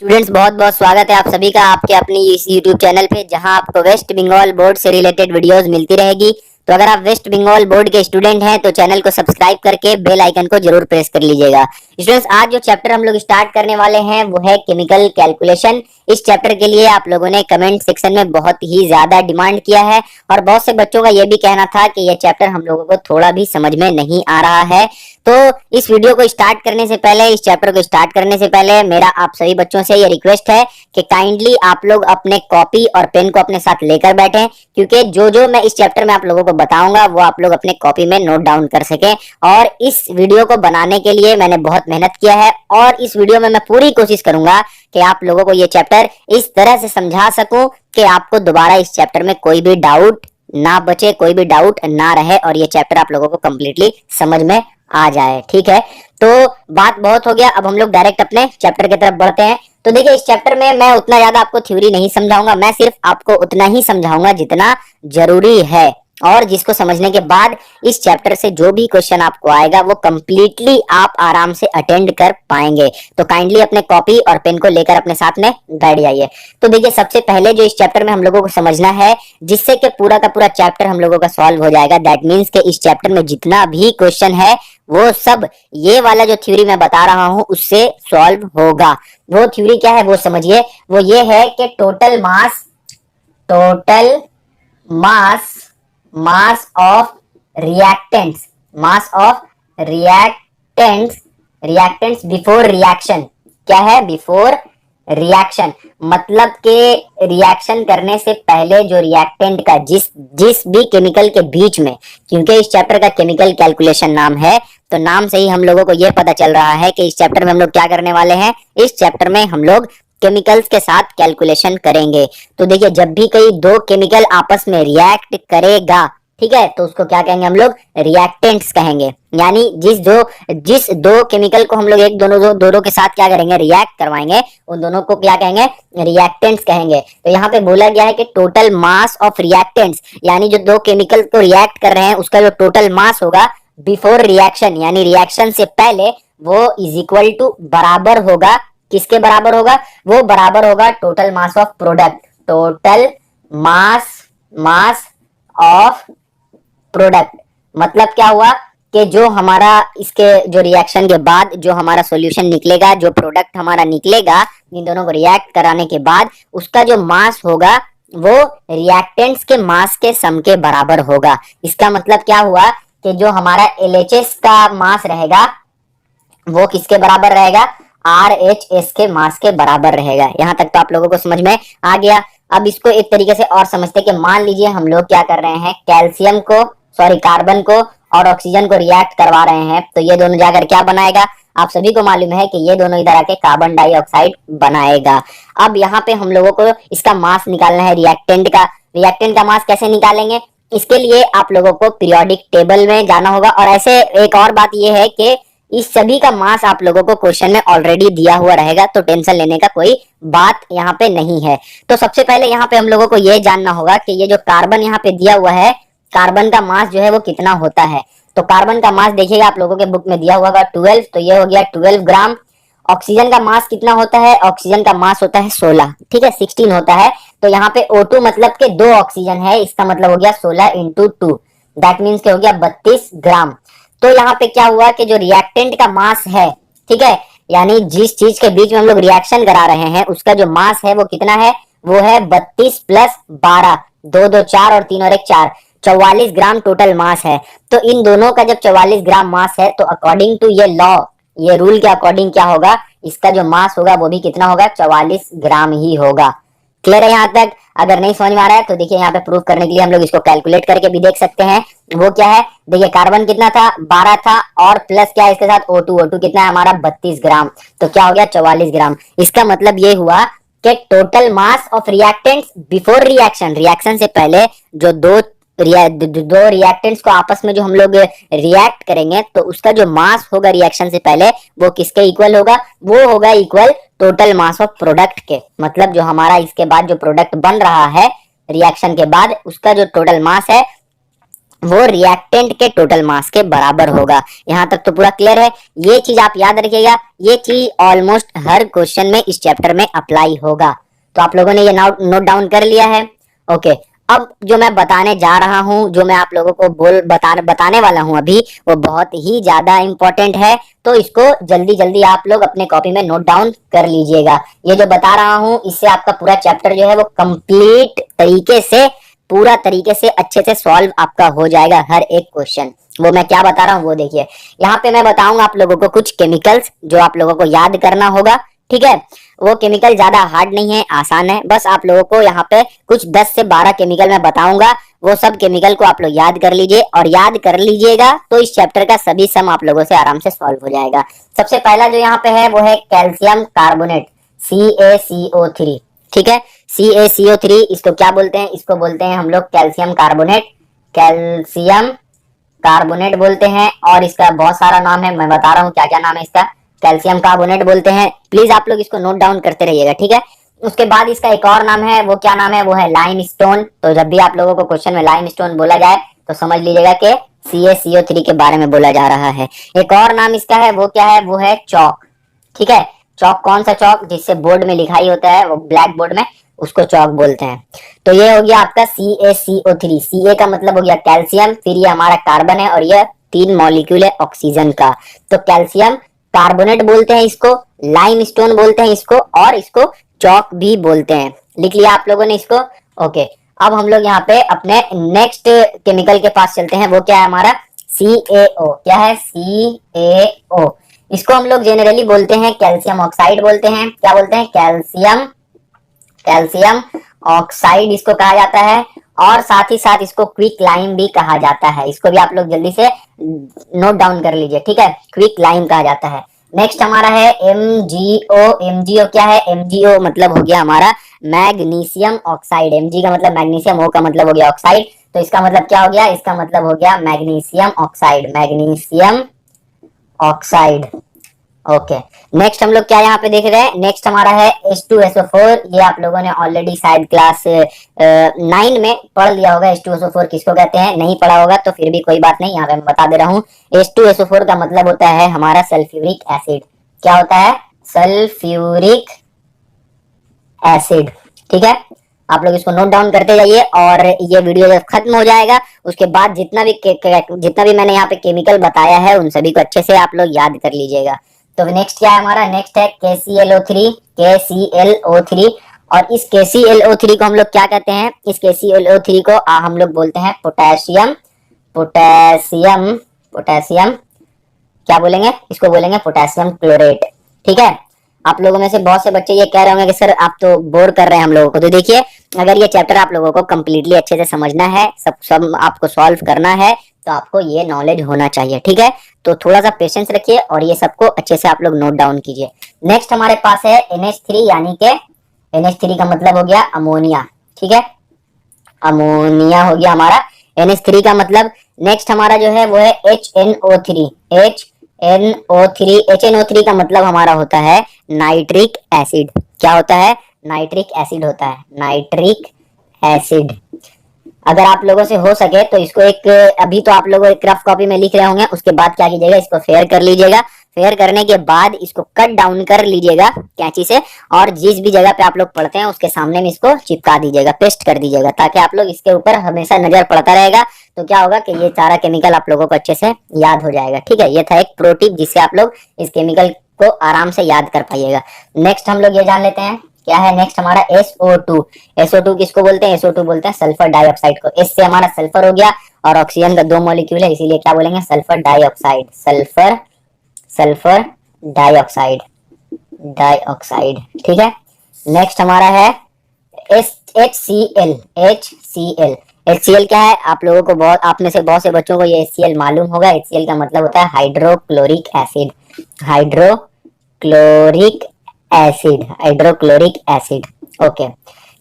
Students, बहुत बहुत स्वागत है आप सभी का आपके अपनी इस यूट्यूब चैनल पे, जहां आपको वेस्ट बंगाल बोर्ड से रिलेटेड वीडियोस मिलती रहेगी। तो अगर आप वेस्ट बंगाल बोर्ड के स्टूडेंट हैं तो चैनल को सब्सक्राइब करके बेल आइकन को जरूर प्रेस कर लीजिएगा। स्टूडेंट्स, आज जो चैप्टर हम लोग स्टार्ट करने वाले हैं वो है केमिकल कैलकुलेशन। इस चैप्टर के लिए आप लोगों ने कमेंट सेक्शन में बहुत ही ज्यादा डिमांड किया है और बहुत से बच्चों का ये भी कहना था कि यह चैप्टर हम लोगों को थोड़ा भी समझ में नहीं आ रहा है। तो इस वीडियो को स्टार्ट करने से पहले, इस चैप्टर को स्टार्ट करने से पहले मेरा आप सभी बच्चों से ये रिक्वेस्ट है कि काइंडली आप लोग अपने कॉपी और पेन को अपने साथ लेकर बैठें, क्योंकि जो जो मैं इस चैप्टर में आप लोगों को बताऊंगा वो आप लोग अपने कॉपी में नोट डाउन कर सकें। और इस वीडियो को बनाने के लिए मैंने बहुत मेहनत किया है और इस वीडियो में मैं पूरी कोशिश करूंगा कि आप लोगों को ये चैप्टर इस तरह से समझा सकूं कि आपको दोबारा इस चैप्टर में कोई भी डाउट ना बचे, कोई भी डाउट ना रहे और ये चैप्टर आप लोगों को कंप्लीटली समझ में आ जाए। ठीक है, तो बात बहुत हो गया, अब हम लोग डायरेक्ट अपने चैप्टर की तरफ बढ़ते हैं। तो देखिए, इस चैप्टर में मैं उतना ज्यादा आपको थ्योरी नहीं समझाऊंगा, मैं सिर्फ आपको उतना ही समझाऊंगा जितना जरूरी है, और जिसको समझने के बाद इस चैप्टर से जो भी क्वेश्चन आपको आएगा वो कंप्लीटली आप आराम से अटेंड कर पाएंगे। तो काइंडली अपने कॉपी और पेन को लेकर अपने साथ में बैठ जाइए। तो देखिए, सबसे पहले जो इस चैप्टर में हम लोगों को समझना है, जिससे कि पूरा का पूरा चैप्टर हम लोगों का सॉल्व हो जाएगा, दैट मीन्स कि इस चैप्टर में जितना भी क्वेश्चन है वो सब ये वाला जो थ्योरी मैं बता रहा हूं उससे सॉल्व होगा। वो थ्योरी क्या है वो समझिए। वो ये है कि total mass of reactants before reaction. क्या है? बिफोर रिएक्शन मतलब के रिएक्शन करने से पहले जो रिएक्टेंट का जिस भी केमिकल के बीच में, क्योंकि इस चैप्टर का केमिकल कैलकुलेशन नाम है, तो नाम से ही हम लोगों को यह पता चल रहा है कि इस चैप्टर में हम लोग क्या करने वाले हैं। इस चैप्टर में हम लोग केमिकल्स के साथ कैलकुलेशन करेंगे। तो देखिए, जब भी कोई दो केमिकल आपस में रिएक्ट करेगा, ठीक है, तो उसको क्या कहेंगे हम लोग? रिएक्टेंट्स कहेंगे। यानी जिस दो केमिकल को हम लोग एक दोनों के साथ क्या करेंगे? रिएक्ट करवाएंगे, उन दोनों को क्या कहेंगे? रिएक्टेंट्स कहेंगे। तो यहाँ पे बोला गया है कि टोटल मास ऑफ रिएक्टेंट्स, यानी जो दो केमिकल को रिएक्ट कर रहे हैं उसका जो टोटल मास होगा बिफोर रिएक्शन, यानी रिएक्शन से पहले, वो इज इक्वल टू बराबर होगा। किसके बराबर होगा? वो बराबर होगा total mass of product. Total mass of product मतलब क्या हुआ कि जो हमारा इसके जो रिएक्शन के बाद जो हमारा सॉल्यूशन निकलेगा, जो प्रोडक्ट हमारा निकलेगा इन दोनों को रिएक्ट कराने के बाद, उसका जो मास होगा वो रिएक्टेंट्स के मास के सम के बराबर होगा। इसका मतलब क्या हुआ कि जो हमारा LHS का मास रहेगा वो किसके बराबर रहेगा? RHS के मास के बराबर रहेगा। यहां तक तो आप लोगों को समझ में आ गया। अब इसको एक तरीके से और समझते कि मान लीजिए हम लोग क्या कर रहे हैं, कार्बन को और ऑक्सीजन को रिएक्ट करवा रहे हैं, तो ये दोनों जाकर क्या बनाएगा? आप सभी को मालूम है कि ये दोनों इधर आके कार्बन डाइऑक्साइड बनाएगा। अब यहाँ पे हम लोगों को इसका मास निकालना है रिएक्टेंट का मास कैसे निकालेंगे? इसके लिए आप लोगों को पीरियोडिक टेबल में जाना होगा। और ऐसे एक और बात यह है कि इस सभी का मास आप लोगों को क्वेश्चन में ऑलरेडी दिया हुआ रहेगा, तो टेंशन लेने का कोई बात यहाँ पे नहीं है। तो सबसे पहले यहाँ पे हम लोगों को यह जानना होगा कि ये जो कार्बन यहाँ पे दिया हुआ है, कार्बन का मास जो है वो कितना होता है। तो कार्बन का मास देखिएगा, आप लोगों के बुक में दिया हुआ 12, तो ये हो गया 12 ग्राम। ऑक्सीजन का मास कितना होता है? ऑक्सीजन का मास होता है 16, ठीक है, 16 होता है। तो यहाँ पे O2 मतलब के 2 ऑक्सीजन है, इसका मतलब हो गया 16 इंटू 2, दैट मीन्स के हो गया 32 ग्राम। तो यहाँ पे क्या हुआ कि जो रिएक्टेंट का मास है, ठीक है, यानी जिस चीज के बीच में हम लोग रिएक्शन करा रहे हैं उसका जो मास है वो कितना है? वो है 32 प्लस 12, 2 2 4 और 3 और 1 4, 44 ग्राम टोटल मास है। तो इन दोनों का जब 44 ग्राम मास है, तो अकॉर्डिंग टू ये लॉ, ये रूल के अकॉर्डिंग क्या होगा? इसका जो मास होगा वो भी कितना होगा? 44 ग्राम ही होगा। क्लियर है यहाँ तक? अगर नहीं समझ में आ रहा है तो देखिए, यहाँ पे प्रूफ करने के लिए हम लोग इसको कैलकुलेट करके भी देख सकते हैं। वो क्या है? देखिए, कार्बन कितना था? 12 था, और प्लस क्या है इसके साथ? O2 कितना है हमारा? 32 ग्राम। तो क्या हो गया? 44 ग्राम। इसका मतलब ये हुआ कि total mass of reactants before reaction से पहले जो दो रिएक्टेंट्स को आपस में जो हम लोग रिएक्ट करेंगे, तो उसका जो मास होगा रिएक्शन से पहले वो किसके इक्वल होगा? वो होगा equal total mass of product के। मतलब जो हमारा इसके बाद जो प्रोडक्ट बन रहा है रिएक्शन के बाद, उसका जो टोटल मास है वो रिएक्टेंट के टोटल मास के बराबर होगा। यहाँ तक तो पूरा क्लियर है। ये चीज आप याद रखिएगा, ये चीज ऑलमोस्ट हर क्वेश्चन में इस चैप्टर में अप्लाई होगा। तो आप लोगों ने ये नोट डाउन कर लिया है। ओके, अब जो मैं बताने जा रहा हूँ, जो मैं आप लोगों को बताने वाला हूँ अभी, वो बहुत ही ज्यादा इंपॉर्टेंट है। तो इसको जल्दी जल्दी आप लोग अपने कॉपी में नोट डाउन कर लीजिएगा। ये जो बता रहा हूँ, इससे आपका पूरा चैप्टर जो है वो कंप्लीट तरीके से, पूरा तरीके से अच्छे से सॉल्व आपका हो जाएगा हर एक क्वेश्चन। वो मैं क्या बता रहा हूँ वो देखिए। यहाँ पे मैं बताऊंगा आप लोगों को कुछ केमिकल्स जो आप लोगों को याद करना होगा, ठीक है। वो केमिकल ज्यादा हार्ड नहीं है, आसान है। बस आप लोगों को यहाँ पे कुछ 10 से 12 केमिकल मैं बताऊंगा, वो सब केमिकल को आप लोग याद कर लीजिए, और याद कर लीजिएगा तो इस चैप्टर का सभी सम आप लोगों से आराम से सॉल्व हो जाएगा। सबसे पहला जो यहाँ पे है वो है कैल्शियम कार्बोनेट, CaCO3, ठीक है। CaCO3 इसको क्या बोलते हैं? इसको बोलते हैं हम लोग कैल्शियम कार्बोनेट, कैल्शियम कार्बोनेट बोलते हैं। और इसका बहुत सारा नाम है, मैं बता रहा हूँ क्या क्या नाम है इसका। कैल्शियम कार्बोनेट बोलते हैं, प्लीज आप लोग इसको नोट डाउन करते रहिएगा, ठीक है। उसके बाद इसका एक और नाम है, वो क्या नाम है? वो है लाइम स्टोन। तो जब भी आप लोगों को क्वेश्चन में लाइम स्टोन बोला जाए तो समझ लीजिएगा कि CaCO3 के बारे में बोला जा रहा है। एक और नाम इसका है, वो क्या है? वो है चौक, ठीक है। चौक कौन सा चौक? जिससे बोर्ड में लिखाई होता है, वो ब्लैक बोर्ड में, उसको चौक बोलते हैं। तो ये हो गया आपका CaCO3। Ca का मतलब हो गया कैल्शियम, फिर ये हमारा कार्बन है, और ये 3 मॉलिक्यूल है ऑक्सीजन का। तो कैल्शियम कार्बोनेट बोलते हैं इसको, लाइम स्टोन बोलते हैं इसको, और इसको चौक भी बोलते हैं। लिख लिया आप लोगों ने इसको? ओके, अब हम लोग यहाँ पे अपने नेक्स्ट केमिकल के पास चलते हैं। वो क्या है हमारा? CaO। क्या है? CaO। इसको हम लोग जेनरली बोलते हैं कैल्शियम ऑक्साइड बोलते हैं। क्या बोलते हैं? कैल्शियम ऑक्साइड इसको कहा जाता है। और साथ ही साथ इसको क्विक लाइम भी कहा जाता है। इसको भी आप लोग जल्दी से नोट डाउन कर लीजिए, ठीक है। क्विक लाइम कहा जाता है। नेक्स्ट हमारा है MgO। MgO क्या है? MgO मतलब हो गया हमारा मैग्नीशियम ऑक्साइड। Mg का मतलब मैग्नीशियम, O का मतलब हो गया ऑक्साइड। तो इसका मतलब क्या हो गया? इसका मतलब हो गया magnesium oxide, magnesium oxide. Okay, next हम लोग क्या यहाँ पे देख रहे हैं? नेक्स्ट हमारा है H2SO4। ये आप लोगों ने ऑलरेडी शायद क्लास 9 में पढ़ लिया होगा। H2SO4 किसको कहते हैं? नहीं पढ़ा होगा तो फिर भी कोई बात नहीं, यहाँ पे मैं बता दे रहा हूँ। H2SO4 का मतलब होता है हमारा सल्फ्यूरिक एसिड। क्या होता है? सल्फ्यूरिक एसिड, ठीक है। आप लोग इसको नोट डाउन करते जाइए, और ये वीडियो जब खत्म हो जाएगा उसके बाद जितना भी मैंने यहाँ पे केमिकल बताया है उन सभी को अच्छे से आप लोग याद कर लीजिएगा। तो नेक्स्ट क्या है हमारा? नेक्स्ट है KClO3। KClO3, और इस KClO3 को हम लोग क्या कहते हैं? इस KClO3 को हम लोग बोलते हैं पोटेशियम, पोटेशियम, पोटेशियम क्या बोलेंगे? इसको बोलेंगे पोटेशियम क्लोरेट, ठीक है। आप लोगों में से बहुत से बच्चे ये कह रहे होंगे कि सर आप तो बोर कर रहे हैं हम लोगों को। तो देखिए, अगर ये चैप्टर आप लोगों को कंप्लीटली अच्छे से समझना है, सब आपको सॉल्व करना है, तो आपको ये नॉलेज होना चाहिए, ठीक है। तो थोड़ा सा पेशेंस रखिए और ये सबको अच्छे से आप लोग नोट डाउन कीजिए। नेक्स्ट हमारे पास है NH3, यानी कि NH3 का मतलब हो गया अमोनिया, ठीक है। अमोनिया हो गया हमारा NH3 का मतलब। नेक्स्ट हमारा जो है वो है HNO3। HNO3 का मतलब हमारा होता है नाइट्रिक एसिड। क्या होता है? नाइट्रिक एसिड होता है, नाइट्रिक एसिड। अगर आप लोगों से हो सके तो इसको एक, अभी तो आप लोग एक रफ कॉपी में लिख रहे होंगे, उसके बाद क्या कीजिएगा? इसको फेयर कर लीजिएगा। फेयर करने के बाद इसको कट डाउन कर लीजिएगा कैंची से, और जिस भी जगह पे आप लोग पढ़ते हैं उसके सामने में इसको चिपका दीजिएगा, पेस्ट कर दीजिएगा, ताकि आप लोग इसके ऊपर हमेशा नजर पड़ता रहेगा। तो क्या होगा कि ये सारा केमिकल आप लोगों को अच्छे से याद हो जाएगा, ठीक है। ये था एक प्रो टिप जिससे आप लोग इस केमिकल को आराम से याद कर पाइएगा। नेक्स्ट हम लोग ये जान लेते हैं क्या है। नेक्स्ट हमारा SO2। SO2 किसको बोलते हैं? SO2 बोलते हैं सल्फर डाइऑक्साइड को। S से हमारा सल्फर हो गया, और ऑक्सीजन का 2 मॉलिक्यूल है, इसीलिए क्या बोलेंगे? Sulphur dioxide, sulphur dioxide, dioxide, ठीक है। नेक्स्ट हमारा है HCl। HCl क्या है? आप लोगों को आप में से बहुत से बच्चों को ये HCl मालूम होगा। HCl का मतलब होता है hydrochloric acid, hydrochloric acid, hydrochloric acid. Okay,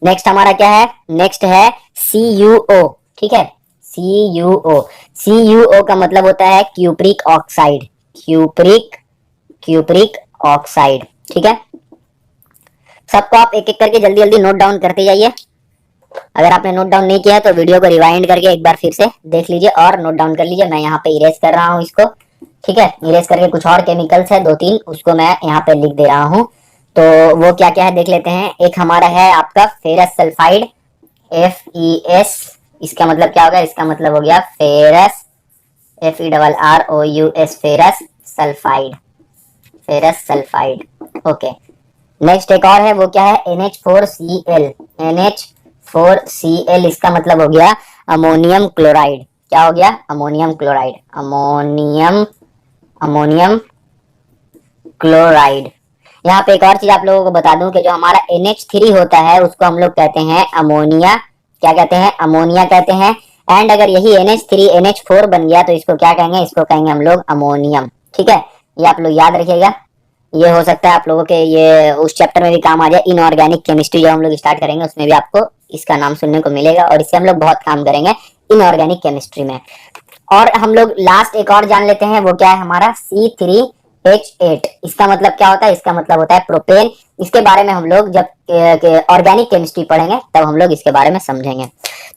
next हमारा क्या है? नेक्स्ट है CuO, ठीक है। CuO का मतलब होता है क्यूप्रिक ऑक्साइड, क्यूप्रिक ऑक्साइड, ठीक है। सबको आप एक एक करके जल्दी जल्दी नोट डाउन करते जाइए। अगर आपने नोट डाउन नहीं किया है तो वीडियो को रिवाइंड करके एक बार फिर से देख लीजिए और नोट डाउन कर लीजिए। मैं यहाँ पे इरेज कर रहा हूँ इसको, ठीक है। इरेज करके कुछ और केमिकल्स है 2-3, उसको मैं यहाँ पे लिख दे रहा हूँ। तो वो क्या क्या है देख लेते हैं। एक हमारा है आपका फेरस सल्फाइड, FeS। इसका मतलब क्या होगा, इसका मतलब हो गया ferrous, FeRROUS, ferrous sulphide, ferrous sulphide. Okay, next एक और है, वो क्या है, NH4Cl, NH4Cl। इसका मतलब हो गया अमोनियम क्लोराइड। क्या हो गया, अमोनियम क्लोराइड, अमोनियम क्लोराइड। यहाँ पे एक और चीज आप लोगों को बता दूं कि जो हमारा NH3 होता है उसको हम लोग कहते हैं अमोनिया। क्या कहते हैं, अमोनिया कहते हैं। एंड अगर यही NH3 NH4 बन गया तो इसको क्या कहेंगे, इसको कहेंगे हम लोग अमोनियम, ठीक है। ये आप लोग याद रखिएगा। ये हो सकता है आप लोगों के ये उस चैप्टर में भी काम आ जाए, इनऑर्गेनिक केमिस्ट्री जो हम लोग स्टार्ट करेंगे उसमें भी आपको इसका नाम सुनने को मिलेगा और इससे हम लोग बहुत काम करेंगे इनऑर्गेनिक केमिस्ट्री में। और हम लोग लास्ट एक और जान लेते हैं, वो क्या है हमारा C3H8। इसका मतलब क्या होता है, इसका मतलब होता है प्रोपेन। इसके बारे में हम लोग जब ऑर्गेनिक केमिस्ट्री पढ़ेंगे तब हम लोग इसके बारे में समझेंगे।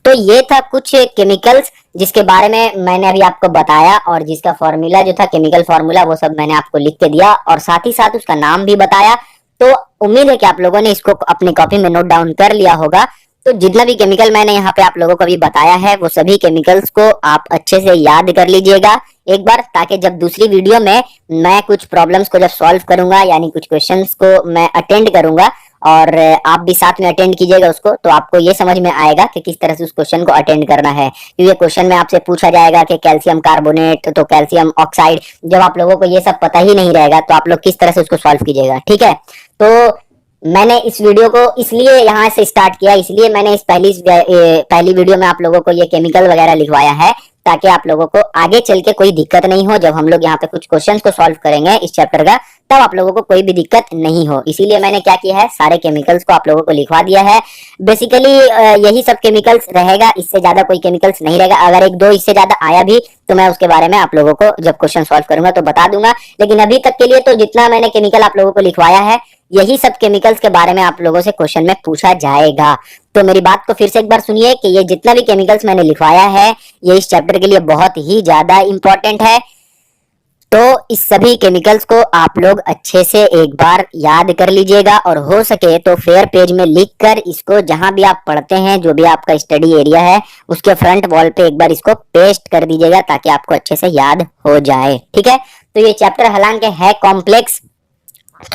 तो ये था कुछ केमिकल्स जिसके बारे में मैंने अभी आपको बताया और जिसका फॉर्मूला जो था, केमिकल फॉर्मूला, वो सब मैंने आपको लिख के दिया और साथ ही साथ उसका नाम भी बताया। तो उम्मीद है कि आप लोगों ने इसको अपनी कॉपी में नोट डाउन कर लिया होगा। तो जितना भी केमिकल मैंने यहाँ पे आप लोगों को अभी बताया है वो सभी केमिकल्स को आप अच्छे से याद कर लीजिएगा एक बार, ताकि जब दूसरी वीडियो में मैं कुछ प्रॉब्लम्स को जब सॉल्व करूंगा, यानी कुछ क्वेश्चंस को मैं अटेंड करूंगा और आप भी साथ में अटेंड कीजिएगा उसको, तो आपको ये समझ में आएगा कि किस तरह से उस क्वेश्चन को अटेंड करना है। क्योंकि क्वेश्चन में आपसे पूछा जाएगा कि कैल्शियम कार्बोनेट, तो कैल्शियम ऑक्साइड, जब आप लोगों को ये सब पता ही नहीं रहेगा तो आप लोग किस तरह से उसको सॉल्व कीजिएगा, ठीक है। तो मैंने इस वीडियो को इसलिए यहाँ से स्टार्ट किया, इसलिए मैंने इस पहली वीडियो में आप लोगों को ये केमिकल वगैरह लिखवाया है, ताकि आप लोगों को आगे चल के कोई दिक्कत नहीं हो। जब हम लोग यहाँ पे कुछ क्वेश्चंस को सॉल्व करेंगे इस चैप्टर का, तब आप लोगों को कोई भी दिक्कत नहीं हो। इसीलिए मैंने क्या किया है, सारे केमिकल्स को आप लोगों को लिखवा दिया है। बेसिकली यही सब केमिकल्स रहेगा, इससे ज्यादा कोई केमिकल्स नहीं रहेगा। अगर एक दो इससे ज्यादा आया भी तो मैं उसके बारे में आप लोगों को जब क्वेश्चन सॉल्व करूंगा तो बता दूंगा। लेकिन अभी तक के लिए तो जितना मैंने केमिकल आप लोगों को लिखवाया है, यही सब केमिकल्स के बारे में आप लोगों से क्वेश्चन में पूछा जाएगा। तो मेरी बात को फिर से एक बार सुनिए कि ये जितना भी केमिकल्स मैंने लिखवाया है ये इस चैप्टर के लिए बहुत ही ज्यादा इंपॉर्टेंट है। तो इस सभी केमिकल्स को आप लोग अच्छे से एक बार याद कर लीजिएगा और हो सके तो फेयर पेज में लिखकर इसको जहां भी आप पढ़ते हैं, जो भी आपका स्टडी एरिया है, उसके फ्रंट वॉल पे एक बार इसको पेस्ट कर दीजिएगा ताकि आपको अच्छे से याद हो जाए, ठीक है। तो ये चैप्टर हालांकि है कॉम्प्लेक्स,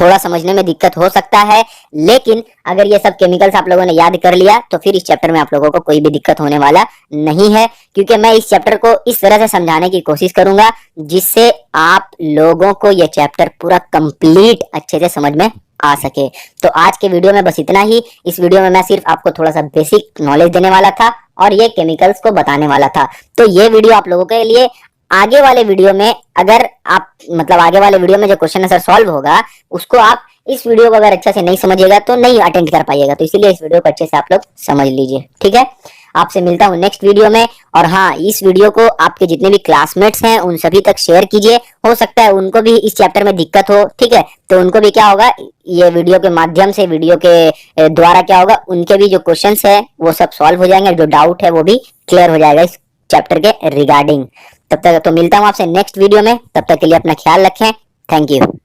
थोड़ा समझने में दिक्कत हो सकता है, लेकिन अगर ये सब केमिकल्स आप लोगों ने याद कर लिया तो फिर इस चैप्टर में आप लोगों को कोई भी दिक्कत होने वाला नहीं है। क्योंकि मैं इस चैप्टर को इस तरह से समझाने की कोशिश करूंगा जिससे आप लोगों को ये चैप्टर पूरा कंप्लीट अच्छे से समझ में आ सके। तो आज के वीडियो में बस इतना ही। इस वीडियो में मैं सिर्फ आपको थोड़ा सा बेसिक नॉलेज देने वाला था और ये केमिकल्स को बताने वाला था। तो ये वीडियो आप लोगों के लिए आगे वाले वीडियो में, अगर आप मतलब आगे वाले वीडियो में जो क्वेश्चन आंसर सॉल्व होगा उसको आप इस वीडियो को अगर अच्छे से नहीं समझिएगा तो नहीं अटेंड कर पाइएगा। तो इसीलिए इस वीडियो को अच्छे से आप लोग समझ लीजिए, ठीक है। आपसे मिलता हूँ नेक्स्ट वीडियो में। और हाँ, इस वीडियो को आपके जितने भी क्लासमेट्स हैं उन सभी तक शेयर कीजिए। हो सकता है उनको भी इस चैप्टर में दिक्कत हो, ठीक है। तो उनको भी क्या होगा, ये वीडियो के माध्यम से, वीडियो के द्वारा क्या होगा, उनके भी जो क्वेश्चंस है वो सब सॉल्व हो जाएंगे, जो डाउट है वो भी क्लियर हो जाएगा इस चैप्टर के रिगार्डिंग। तब तक तो मिलता हूँ आपसे नेक्स्ट वीडियो में। तब तक के लिए अपना ख्याल रखें। Thank you.